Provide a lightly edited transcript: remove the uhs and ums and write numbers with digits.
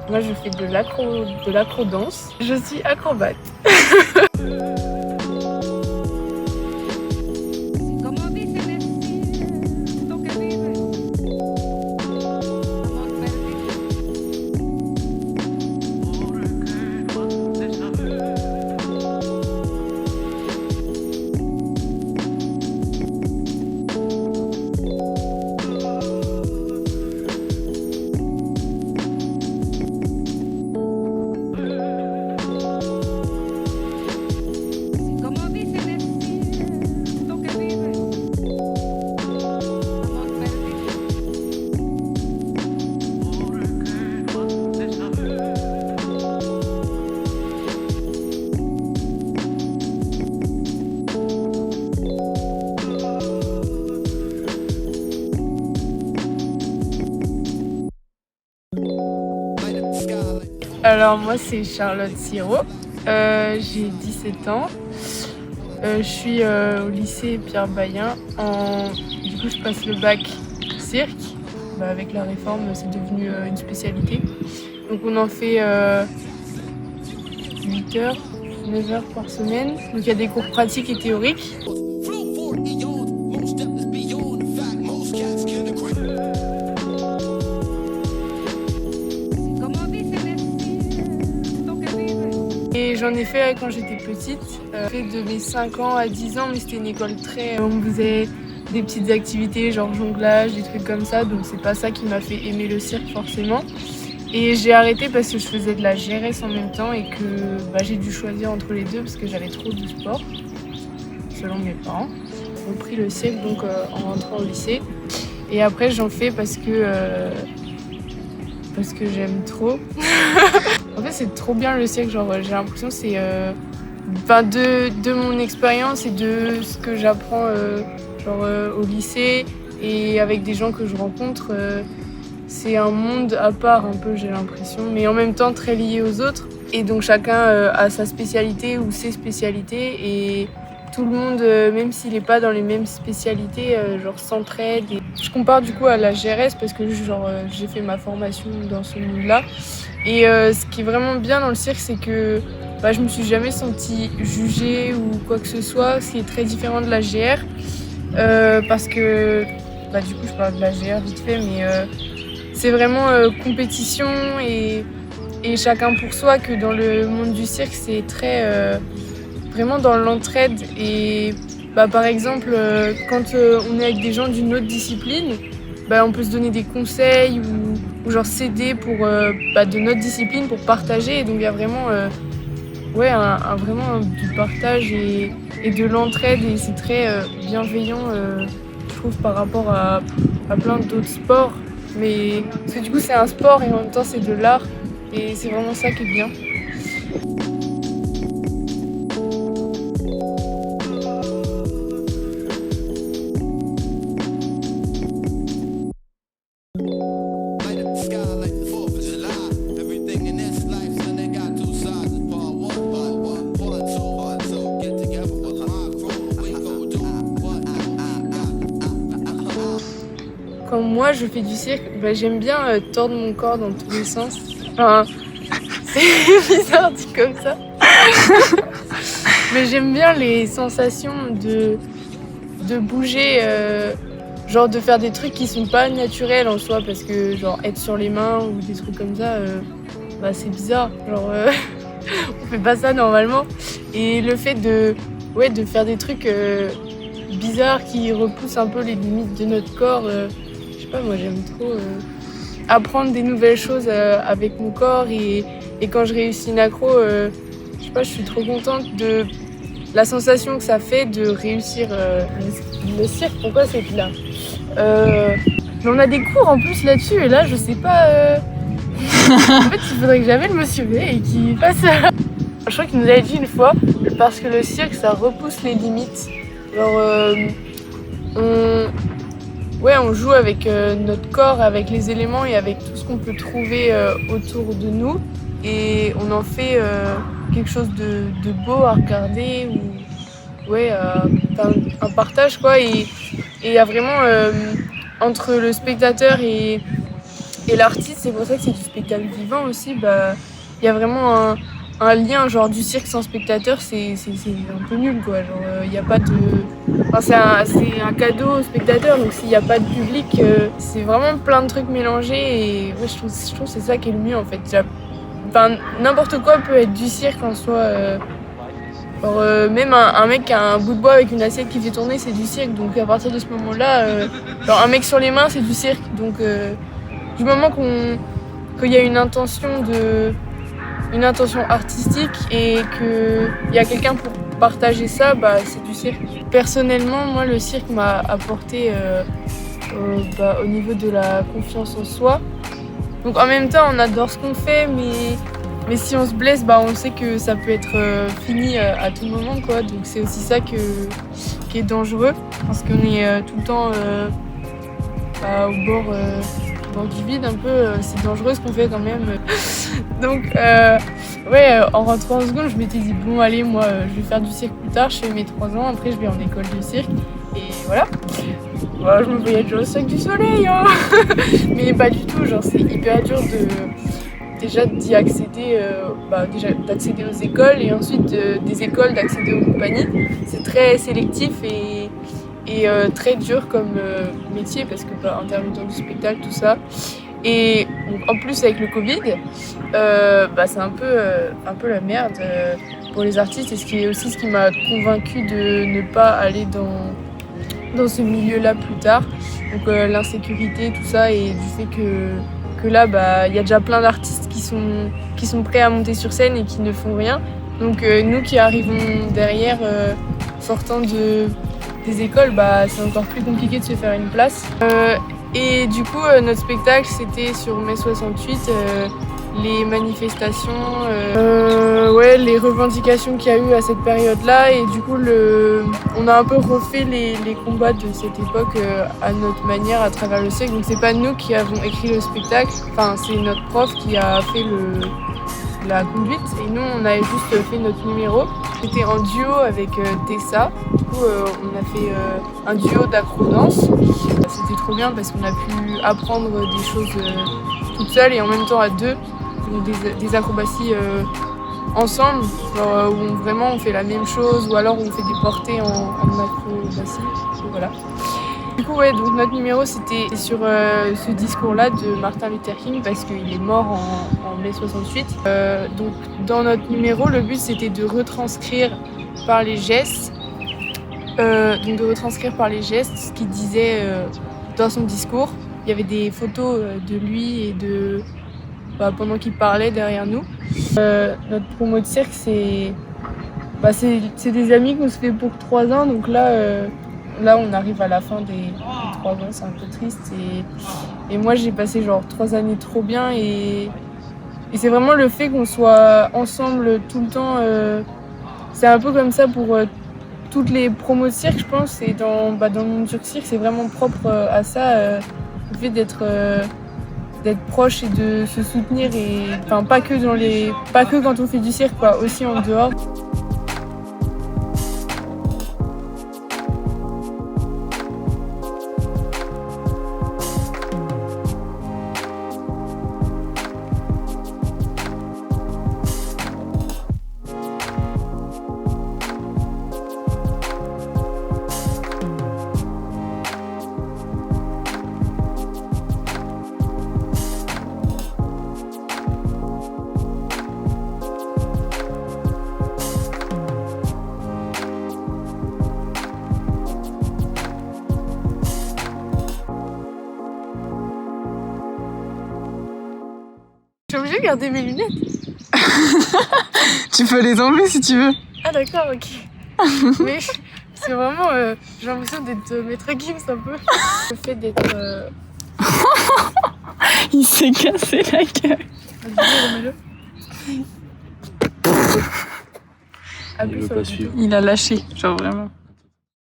Moi, je fais de l'acro-danse. Je suis acrobate. Alors moi c'est Charlotte Siro, j'ai 17 ans, je suis au lycée Pierre Bayen, du coup je passe le bac cirque, avec la réforme c'est devenu une spécialité, donc on en fait 8 heures, 9 heures par semaine, donc il y a des cours pratiques et théoriques. Et j'en ai fait quand j'étais petite, fait de mes 5 ans à 10 ans, mais c'était une école très... On faisait des petites activités genre jonglage, des trucs comme ça, donc c'est pas ça qui m'a fait aimer le cirque forcément. Et j'ai arrêté parce que je faisais de la GRS en même temps et que j'ai dû choisir entre les deux parce que j'avais trop de sport, selon mes parents. J'ai repris le cirque donc en rentrant au lycée. Et après j'en fais parce que j'aime trop. En fait c'est trop bien le cirque, genre j'ai l'impression que c'est de mon expérience et de ce que j'apprends au lycée et avec des gens que je rencontre, c'est un monde à part un peu j'ai l'impression, mais en même temps très lié aux autres. Et donc chacun a sa spécialité ou ses spécialités et tout le monde, même s'il n'est pas dans les mêmes spécialités, s'entraide. Et je compare du coup à la GRS parce que j'ai fait ma formation dans ce monde-là. Et ce qui est vraiment bien dans le cirque, c'est que je me suis jamais sentie jugée ou quoi que ce soit, ce qui est très différent de la GR. Parce que, du coup, je parle de la GR vite fait, mais c'est vraiment compétition et chacun pour soi, que dans le monde du cirque, c'est très... vraiment dans l'entraide et par exemple quand on est avec des gens d'une autre discipline, on peut se donner des conseils ou genre s'aider pour de notre discipline pour partager, et donc il y a vraiment vraiment du partage et de l'entraide et c'est très bienveillant je trouve par rapport à plein d'autres sports, mais parce que du coup c'est un sport et en même temps c'est de l'art et c'est vraiment ça qui est bien. Quand moi je fais du cirque, j'aime bien tordre mon corps dans tous les sens. Enfin, c'est bizarre dit comme ça. Mais j'aime bien les sensations de bouger, de faire des trucs qui sont pas naturels en soi, parce que être sur les mains ou des trucs comme ça, c'est bizarre. On fait pas ça normalement. Et le fait de faire des trucs bizarres qui repoussent un peu les limites de notre corps, je sais pas, moi j'aime trop apprendre des nouvelles choses avec mon corps et quand je réussis une accro, je sais pas, je suis trop contente de la sensation que ça fait de réussir le cirque. Pourquoi c'est là on a des cours en plus là-dessus et là je sais pas en fait il faudrait que j'appelle monsieur B et qu'il fasse je crois qu'il nous avait dit une fois, parce que le cirque ça repousse les limites, on joue avec notre corps, avec les éléments et avec tout ce qu'on peut trouver autour de nous et on en fait quelque chose de beau à regarder ou un partage quoi, et il y a vraiment entre le spectateur et et l'artiste. C'est pour ça que c'est du spectacle vivant aussi. Il y a vraiment un lien, genre du cirque sans spectateur, c'est un peu nul quoi. Genre il y a pas de, enfin, c'est un cadeau au spectateur, donc s'il n'y a pas de public, c'est vraiment plein de trucs mélangés et ouais, je trouve que c'est ça qui est le mieux en fait. Enfin, n'importe quoi peut être du cirque en soi. Même un mec qui a un bout de bois avec une assiette qui fait tourner, c'est du cirque. Donc à partir de ce moment-là, genre un mec sur les mains, c'est du cirque. Donc du moment qu'il y a une intention artistique et qu'il y a quelqu'un pour partager ça, c'est du cirque. Personnellement, moi, le cirque m'a apporté au niveau de la confiance en soi. Donc en même temps, on adore ce qu'on fait, mais si on se blesse, on sait que ça peut être fini à tout moment, quoi. Donc c'est aussi ça qui est dangereux, parce qu'on est tout le temps au bord du vide un peu. C'est dangereux ce qu'on fait quand même. Donc en rentrant en seconde, je m'étais dit bon allez, moi je vais faire du cirque plus tard, je fais mes 3 ans, après je vais en école de cirque, et voilà. Voilà, je me voyais déjà au Cirque du Soleil, hein. Mais pas du tout, genre c'est hyper dur d'y accéder, d'accéder aux écoles et ensuite des écoles d'accéder aux compagnies. C'est très sélectif et très dur comme métier parce que intermittent du spectacle, tout ça. Et donc, en plus avec le Covid, c'est un peu la merde pour les artistes, et ce qui m'a convaincue de ne pas aller dans ce milieu-là plus tard. Donc l'insécurité, tout ça, et du fait que là, il y a déjà plein d'artistes qui sont prêts à monter sur scène et qui ne font rien. Donc nous qui arrivons derrière, sortant des écoles, c'est encore plus compliqué de se faire une place. Et du coup, notre spectacle, c'était sur mai 68, les manifestations, les revendications qu'il y a eu à cette période-là. Et du coup, on a un peu refait les combats de cette époque à notre manière, à travers le cirque. Donc c'est pas nous qui avons écrit le spectacle, c'est notre prof qui a fait la conduite. Et nous, on avait juste fait notre numéro. C'était en duo avec Tessa. Du coup, on a fait un duo d'acro-danse. C'était trop bien parce qu'on a pu apprendre des choses toute seule et en même temps à deux. Donc des acrobaties ensemble, genre, où vraiment on fait la même chose, ou alors on fait des portées en acrobatie. Donc, voilà. Du coup, donc notre numéro, c'était sur ce discours-là de Martin Luther King, parce qu'il est mort en mai 68. Donc dans notre numéro, le but, c'était de retranscrire par les gestes, ce qu'il disait dans son discours. Il y avait des photos de lui et pendant qu'il parlait derrière nous. Notre promo de cirque, c'est des amis qu'on se fait pour 3 ans, donc là on arrive à la fin des 3 ans, c'est un peu triste, et moi j'ai passé genre 3 années trop bien, et c'est vraiment le fait qu'on soit ensemble tout le temps, c'est un peu comme ça pour toutes les promos de cirque, je pense, et dans le monde du cirque, c'est vraiment propre à ça, le fait d'être proche et de se soutenir, et pas que quand on fait du cirque, quoi, aussi en dehors. Je suis obligée de garder mes lunettes. Tu peux les enlever si tu veux. Ah d'accord, ok. Mais c'est vraiment, j'ai l'impression d'être Maître Gims un peu. Le fait d'être... Il s'est cassé la gueule. Il veut pas suivre. Il a lâché, genre vraiment.